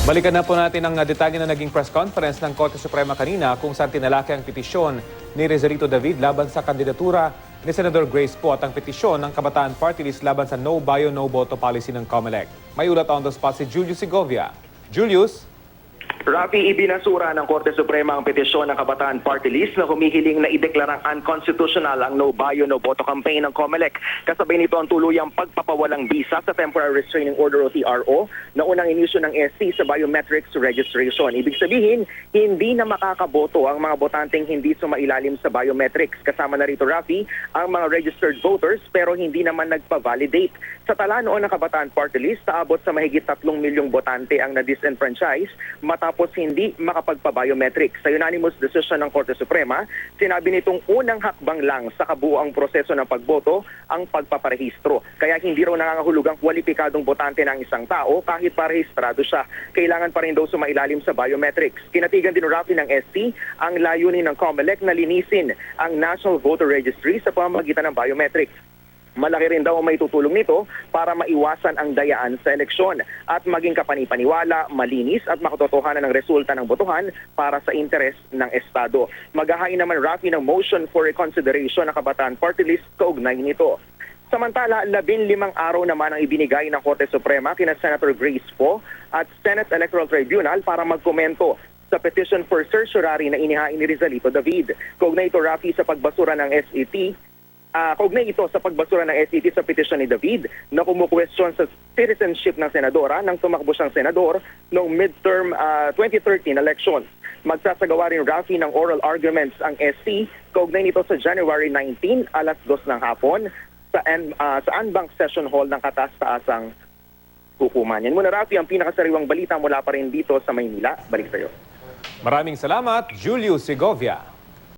Balikan na po natin ang detalye na naging press conference ng Korte Suprema kanina kung saan tinalaki ang petisyon ni Rizalito David laban sa kandidatura ni Senador Grace Poe at ang petisyon ng Kabataan Party List laban sa No Bio, No Boto policy ng COMELEC. May ulat on the spot si Julius Segovia. Julius? Rafi, ibinasura ng Korte Suprema ang petisyon ng Kabataan Party List na humihiling na ideklarang unconstitutional ang No Bio, No Boto campaign ng COMELEC. Kasabay nito ang tuluyang pagpapawalang bisa sa Temporary Restraining Order o TRO na unang inisyu ng SC sa biometrics registration. Ibig sabihin, hindi na makakaboto ang mga botanteng hindi sumailalim sa biometrics. Kasama na rito, Rafi, ang mga registered voters pero hindi naman nagpa-validate. Sa tala noon ng Kabataan Party List, aabot sa mahigit 3 milyong botante ang na-disenfranchise matapos hindi makapagpa-biometrics. Sa unanimous decision ng Korte Suprema, sinabi nitong unang hakbang lang sa kabuoang proseso ng pagboto ang pagpaparehistro. Kaya hindi raw nangangahulugang kwalipikadong botante ng isang tao kahit parehistrado siya. Kailangan pa rin daw sumailalim sa biometrics. Kinatigan din Rafi ng SC ang layunin ng COMELEC na linisin ang National Voter Registry sa pamamagitan ng biometrics. Malaki rin daw ang may tutulong nito para maiwasan ang dayaan sa eleksyon at maging kapanipaniwala, malinis at makatotohanan ng resulta ng botohan para sa interes ng Estado. Maghahain naman Rafi ng motion for reconsideration ng Kabataan Party List kaugnay nito. Samantala, 15 araw naman ang ibinigay ng Korte Suprema kina Senator Grace Poe at Senate Electoral Tribunal para magkomento sa petition for certiorari na inihain ni Rizalito David. Kaugnay ito, Rafi, sa pagbasura ng SET. Kaugnay ito sa pagbasura ng SET sa petisyon ni David na kumukwestiyon sa citizenship ng senadora nang tumakbo siyang senador noong midterm 2013 elections. Magsasagawa rin, Rafi, ng oral arguments ang SC kaugnay nito sa January 19 alas 2 ng hapon sa Anbank Session Hall ng Kataas-Taasang Hukuman. Yan muna, Rafi, ang pinakasariwang balita mula pa rin dito sa Maynila. Balik sa iyo. Maraming salamat, Julius Segovia.